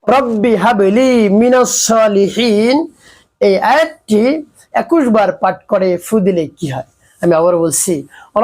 রব্বি হাবলি মিনাস সালিহিন, এই আয়াতটি 21 বার পাঠ করে ফু দিলে কি হয়? আমি আবার বলছি,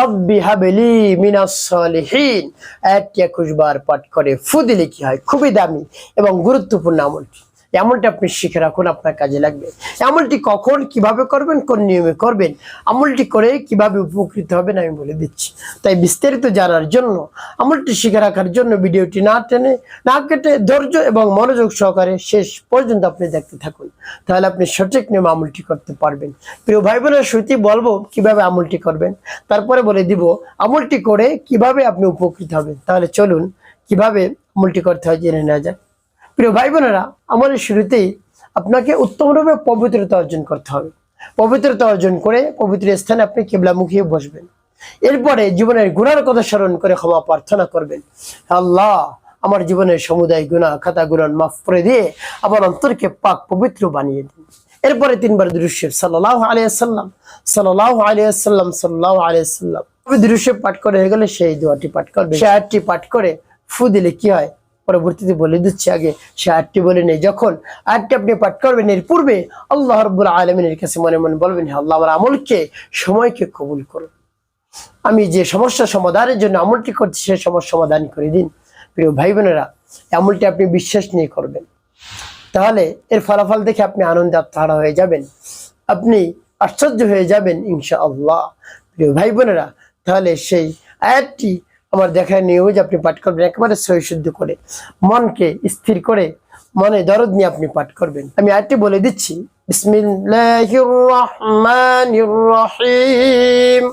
রব্বি হাবলি মিনাস সালিহিন, আয়াতটি 21 বার পাঠ করে ফু দিলে কি হয়? খুবই দামি এবং গুরুত্বপূর্ণ আমলটি। আমলটি আপনি শিখে রাখুন, আপনার কাজে লাগবে। আমলটি কখন কিভাবে করবেন, কোন নিয়মে করবেন, আমলটি করে কিভাবে উপকৃত হবেন আমি বলে দিচ্ছি। তাই বিস্তারিত জানার জন্য, আমলটি শিখে রাখার জন্য ভিডিওটি না টেনে না কেটে ধৈর্য এবং মনোযোগ সহকারে শেষ পর্যন্ত আপনি দেখতে থাকুন, তাহলে আপনি সঠিক নিয়মে আমলটি করতে পারবেন। প্রিয় ভাই বোনের শুরুতে বলবো কিভাবে আমলটি করবেন, তারপরে বলে দিব আমলটি করে কিভাবে আপনি উপকৃত হবেন। তাহলে চলুন কিভাবে আমলটি করতে হয় জেনে নেওয়া যাক। প্রিয় ভাই বোনেরা, আমলের শুরুতেই আপনাকে উত্তমরূপে পবিত্রতা অর্জন করতে হবে। পবিত্রতা অর্জন করে পবিত্র স্থানে আপনি কিবলামুখী বসবেন। এরপরে জীবনের গুনার কথা স্মরণ করে ক্ষমা প্রার্থনা করবেন। আল্লাহ, আমার জীবনের সমুদায় গুনাহ খাতাগুলো মাফ করে দিয়ে আমার অন্তরকে পাক পবিত্র বানিয়ে দিন। এরপরে 3 বার দুরূদ শরীফ সাল্লাল্লাহু আলাইহি ওয়াসাল্লাম সাল্লাল্লাহু আলাইহি ওয়াসাল্লাম সাল্লাল্লাহু আলাইহি ওয়াসাল্লাম দুরূদ শরীফ পাঠ করে হয়ে গেলে সেই দোয়াটি পাঠ করবেন। সেই আয়াতটি পাঠ করে ফু দিলে কি হয় পরবর্তীতে বলে দিচ্ছি, আগে সে আয়াতটি বলে নেই। যখন আয়াতটি আপনি পাঠ করবেন, এর পূর্বে আল্লাহ রাব্বুল আলামিনের কাছে মনে মনে বলবেন, হে আল্লাহ, আমার আমলকে সময়কে কবুল করুন। আমি যে সমস্যা সমাধানের জন্য আমলটি করছি সে সমস্যা সমাধান করে দিন। প্রিয় ভাই বোনেরা, আমলটি আপনি বিশ্বাস নিয়ে করবেন, তাহলে এর ফলাফল দেখে আপনি আনন্দে আত্মহারা হয়ে যাবেন, আপনি আশ্চর্য হয়ে যাবেন ইনশাআল্লাহ। প্রিয় ভাই বোনেরা, তাহলে সেই আয়াতটি আমার দেখায় নিউজ আপনি পাঠ করবেন, একেবারে সহি শুদ্ধ করে, মনকে স্থির করে, মনে দরদ নিয়ে আপনি পাঠ করবেন। আমি আয়াতটি বলে দিচ্ছি, বিসমিল্লাহির রহমানির রহিম,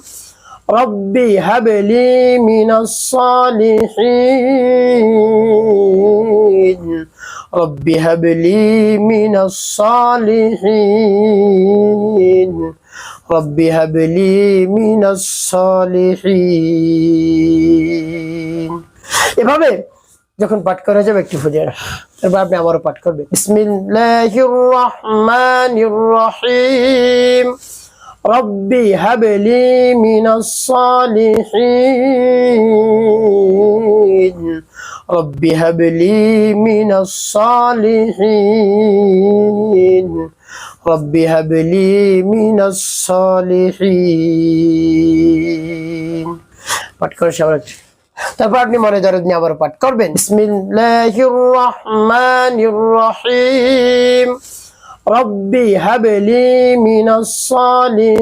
রব্বি হাবলি মিনাস সালিহিন, রব্বি হাবলি মিনাস সালিহিন, রব্বি হাবলি মিনাস সালিহিন। এভাবে যখন পাঠ করা যাবে একটু ফুদিয়ে, তারপর আপনি আবারও পাঠ করবেন, বিসমিল্লাহির রহমানির রহিম, রব্বি হাবলি মিনাস সালিহিন, রব্বি হাবলি মিনাস সালিহিন, রব্বি হাবলি মিনাস সালিহিন। পাঠ করে সবাই, তারপর আপনি মনে দরদ নিয়ে আবার পাঠ করবেন, বিসমিল্লাহির রহমানির রহিম, রব্বি হাবলি মিনাস সালিহিন,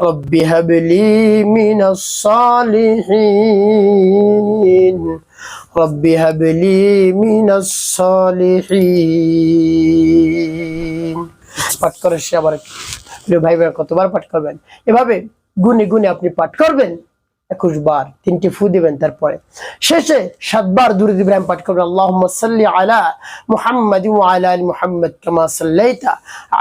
রব্বি হাবলি মিনাস সালিহিন, রব্বি হাবলি মিনাস সালিহিন। পাঠ করে সে আবার ভাই বোন কতবার পাঠ করবেন, এভাবে গুনে গুনে আপনি পাঠ করবেন 21 বার, 3টি ফু দিবেন। তারপরে শেষে 7 বার দুরূদ ইব্রাহিম পাঠ করবেন, আল্লাহুম্মা সাল্লি আলা মুহাম্মাদিন ওয়া আলা আলি মুহাম্মাদ কামা সাল্লাইতা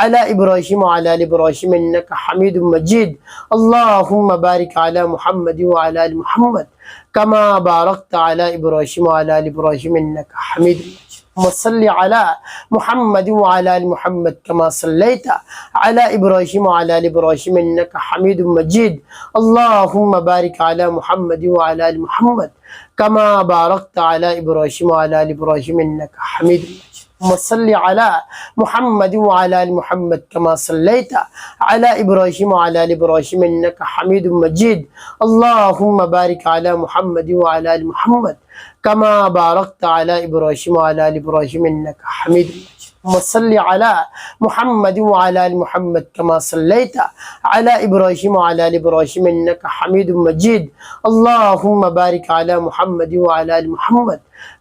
আলা ইব্রাহিম ওয়া আলা আলি ইব্রাহিম ইন্নাকা হামিদুম মাজিদ, আল্লাহুম্মা বারিক আলা মুহাম্মাদিন ওয়া আলা আলি মুহাম্মাদ কামা বারাকতা আলা ইব্রাহিম ওয়া আলা আলি ইব্রাহিম ইন্নাকা হামিদুম মাজিদ, صل على محمد وعلى ال محمد كما صليت على ابراهيم وعلى ال ابراهيم انك حميد مجيد، اللهم بارك على محمد وعلى ال محمد كما باركت على ابراهيم وعلى ال ابراهيم انك حميد مجيد، صل على محمد وعلى ال محمد كما صليت على ابراهيم وعلى ال ابراهيم انك حميد مجيد، اللهم بارك على محمد وعلى ال محمد كما باركت على ابراهيم وعلى ال ابراهيم انك حميد مجيد، صل على محمد وعلى ال محمد كما صليت على ابراهيم وعلى ال ابراهيم انك حميد مجيد، اللهم بارك على محمد وعلى ال محمد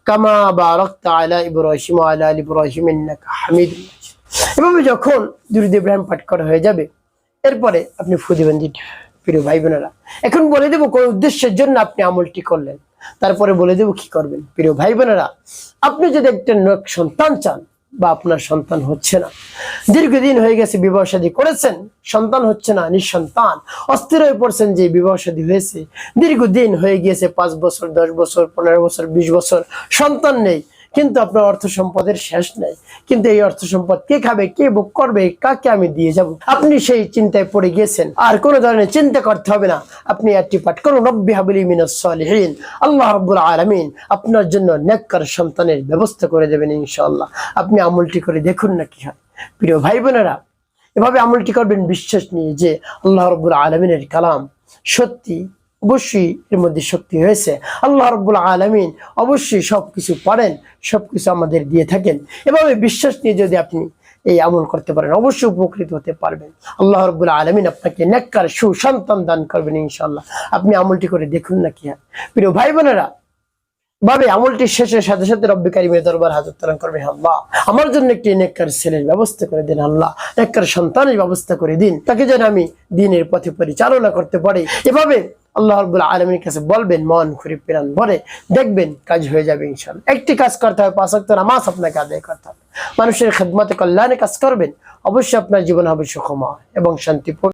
كما باركت على ابراهيم وعلى ال ابراهيم انك حميد مجيد। এভাবে যখন দুরূদ ইব্রাহিম পাঠ করা হয়ে যাবে, এরপরে আপনি ফু দিবেন। প্রিয় ভাই বোনেরা, এখন বলে দেব কোন উদ্দেশ্যের জন্য আপনি আমলটি করলেন, তারপরে বলে দেব কি করবেন। প্রিয় ভাই বোনেরা, আপনি যদি একটা সন্তান চান বা আপনার সন্তান হচ্ছে না, দীর্ঘদিন হয়ে গেছে বিবাহ শাদী করেছেন, সন্তান হচ্ছে না, নিঃসন্তান অস্থির হয়ে পড়ছেন যে বিবাহ শাদী হয়েছে, দীর্ঘদিন হয়ে গিয়েছে 5 বছর 10 বছর 15 বছর 20 বছর সন্তান নেই, কিন্তু আপনার অর্থ সম্পদের শেষ নাই, কিন্তু এই অর্থ সম্পদ কে খাবে, কে ভোগ করবে, কাকে আমি দিয়ে যাব, আপনি সেই চিন্তায় পড়ে গেছেন। আর কোনো ধরনের চিন্তা করতে হবে না, আপনি একটি পাঠ করুন, রব্বি হাবলি মিনাস সালিহিন। আল্লাহ রাব্বুল আলামিন আপনার জন্য নেককার সন্তানের ব্যবস্থা করে দেবেন ইনশাআল্লাহ। আপনি আমলটি করে দেখুন না কি হয়। প্রিয় ভাই বোনেরা, এভাবে আমলটি করবেন বিশ্বাস নিয়ে যে আল্লাহ রাব্বুল আলামিনের কালাম সত্যি, অবশ্যই এর মধ্যে শক্তি হয়েছে। আল্লাহ রাব্বুল আলামিন অবশ্যই সবকিছু পারেন, সবকিছু আমাদের দিয়ে থাকেন। এভাবে বিশ্বাস নিয়ে যদি আপনি এই আমল করতে পারেন, অবশ্যই উপকৃত হতে পারবেন। আল্লাহ রাব্বুল আলামিন আপনাকে নেককার সুসন্তান দান করবেন ইনশাআল্লাহ। আপনি আমলটি করে দেখুন না কি হয়। প্রিয় ভাই বোনেরা, ভাবে আমলটি শেষের সাথে সাথে রব্বি কারিমের দরবার হাজত তালান করবেন, আল্লাহ আমার জন্য একটি নেককার ছেলের ব্যবস্থা করে দিন, আল্লাহ নেককার সন্তানের ব্যবস্থা করে দিন, তাকে যেন আমি দ্বীনের পথে পরিচালনা করতে পারি। এভাবে আল্লাহ রাব্বুল আলামিনের কাছে বলবেন, মন খুলে প্রাণ ভরে, দেখবেন কাজ হয়ে যাবে ইনশাআল্লাহ। একটি কাজ করতে হবে, 5 ওয়াক্ত নামাজ আপনাকে আদায় করতে হবে, মানুষের খেদমতে কল্যাণে কাজ করবেন, অবশ্যই আপনার জীবন হবে সুখময় এবং শান্তিপূর্ণ।